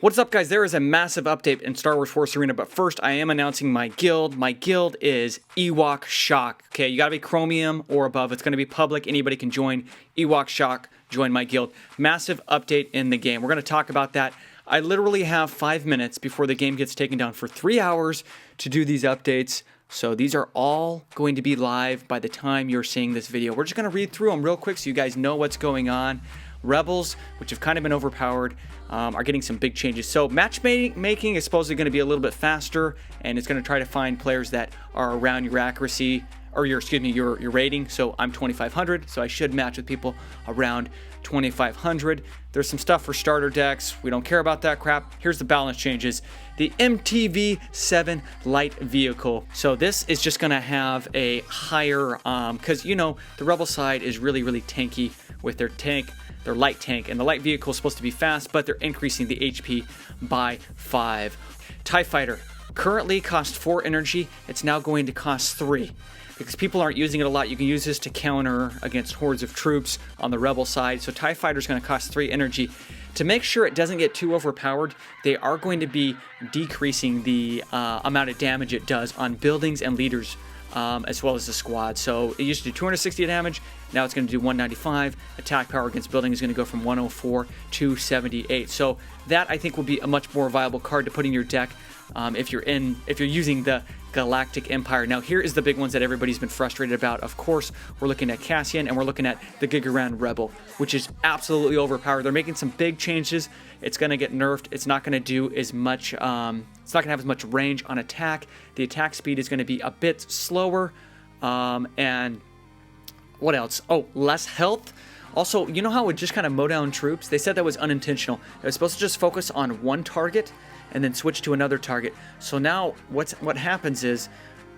What's up, guys? There is a massive update in Star Wars Force Arena, but first I am announcing my guild. My guild is Ewok Shock. Okay, you gotta be Chromium or above. It's gonna be public. Anybody can join. Ewok Shock, join my guild. Massive update in the game. We're gonna talk about that. I literally have 5 minutes before the game gets taken down for 3 hours to do these updates. So these are all going to be live by the time you're seeing this video. We're just gonna read through them real quick so you guys know what's going on. Rebels, which have kind of been overpowered, are getting some big changes. So matchmaking is supposedly going to be a little bit faster, and it's going to try to find players that are around your accuracy, or your rating. So I'm 2500, so I should match with people around 2500. There's some stuff for starter decks. We don't care about that crap. Here's the balance changes. The MTV-7 light vehicle. So this is just going to have a higher, because you know the Rebel side is really tanky with their tank. Their light tank, and the light vehicle is supposed to be fast, but they're increasing the HP by 5. TIE Fighter currently costs 4 energy. It's now going to cost 3 because people aren't using it a lot. You can use this to counter against hordes of troops on the Rebel side. So TIE Fighter is going to cost 3 energy. To make sure it doesn't get too overpowered, they are going to be decreasing the amount of damage it does on buildings and leaders, as well as the squad. So it used to do 260 damage, now it's going to do 195. Attack power against building is going to go from 104 to 78. So that I think will be a much more viable card to put in your deck if you're using the Galactic Empire. Now here is the big ones that everybody's been frustrated about. Of course, we're looking at Cassian and we're looking at the Gigoran Rebel, which is absolutely overpowered. They're making some big changes. It's going to get nerfed. It's not going to do as much. It's not going to have as much range on attack. The attack speed is going to be a bit slower. And what else? Oh, less health. Also, you know how it would just kind of mow down troops? They said that was unintentional. It was supposed to just focus on one target and then switch to another target. So now what happens is,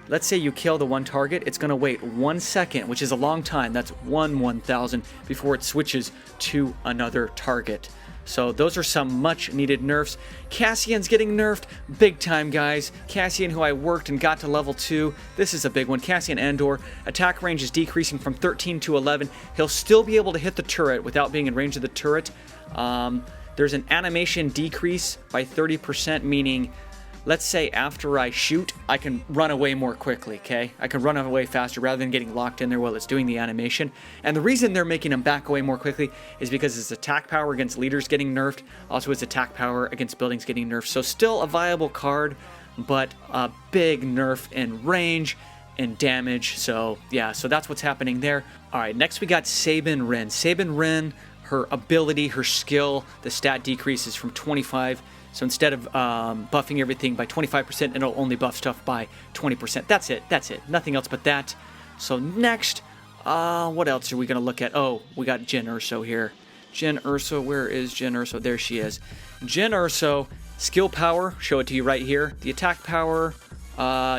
let's say you kill the one target, it's going to wait 1 second, which is a long time. That's 1/1000 before it switches to another target. So those are some much needed nerfs. Cassian's getting nerfed big time, guys. Cassian, who I worked and got to level 2. This is a big one. Cassian Andor. Attack range is decreasing from 13 to 11. He'll still be able to hit the turret without being in range of the turret. There's an animation decrease by 30%, meaning, let's say after I shoot, I can run away more quickly, okay? I can run away faster rather than getting locked in there while it's doing the animation. And the reason they're making him back away more quickly is because his attack power against leaders getting nerfed, also his attack power against buildings getting nerfed. So still a viable card, but a big nerf in range and damage. So yeah, so that's what's happening there. All right, next we got Sabin Wren. Sabin Wren, her ability, her skill, the stat decreases from 25. So instead of buffing everything by 25%, it'll only buff stuff by 20%. That's it. Nothing else but that. So next, what else are we going to look at? Oh, we got Jyn Erso here. Jyn Erso, where is Jyn Erso? There she is. Jyn Erso, skill power, show it to you right here. The attack power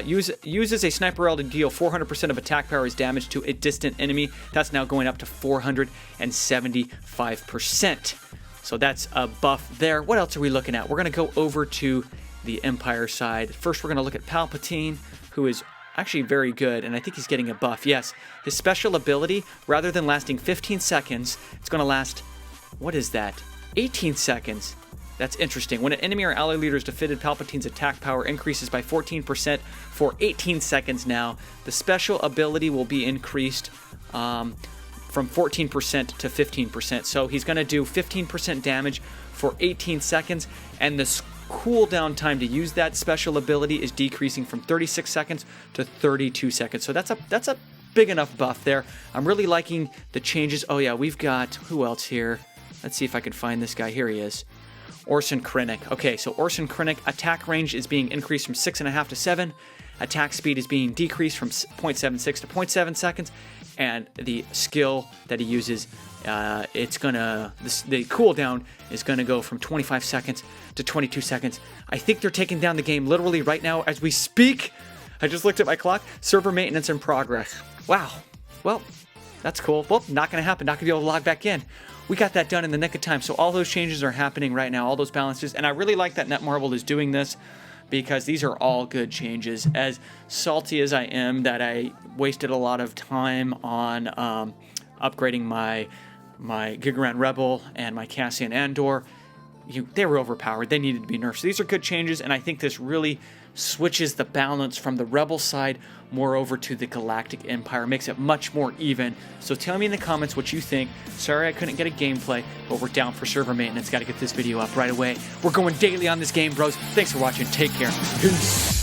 uses a sniper rifle to deal 400% of attack power as damage to a distant enemy. That's now going up to 475%. So that's a buff there. What else are we looking at? We're going to go over to the Empire side. First, we're going to look at Palpatine, who is actually very good, and I think he's getting a buff. Yes, his special ability, rather than lasting 15 seconds, it's going to last, what is that? 18 seconds. That's interesting. When an enemy or ally leader is defeated, Palpatine's attack power increases by 14% for 18 seconds now. The special ability will be increased from 14% to 15%. So he's going to do 15% damage for 18 seconds, and the cooldown time to use that special ability is decreasing from 36 seconds to 32 seconds. So that's a big enough buff there. I'm really liking the changes. Oh yeah, we've got, who else here? Let's see if I can find this guy. Here he is. Orson Krennic. Okay, so Orson Krennic, attack range is being increased from 6.5 to 7. Attack speed is being decreased from 0.76 to 0.7 seconds. And the skill that he uses, the cooldown is gonna go from 25 seconds to 22 seconds. I think they're taking down the game literally right now as we speak. I just looked at my clock. Server maintenance in progress. Wow. Well, that's cool. Well, not gonna happen. Not gonna be able to log back in. We got that done in the nick of time. So all those changes are happening right now, all those balances. And I really like that Netmarble is doing this, because these are all good changes. As salty as I am that I wasted a lot of time on upgrading my Gigoran Rebel and my Cassian Andor, they were overpowered. They needed to be nerfed. So these are good changes, and I think this really switches the balance from the Rebel side more over to the Galactic Empire, makes it much more even. So tell me in the comments what you think. Sorry I couldn't get a gameplay, but we're down for server maintenance. Got to get this video up right away. We're going daily on this game, bros. Thanks for watching. Take care. Peace.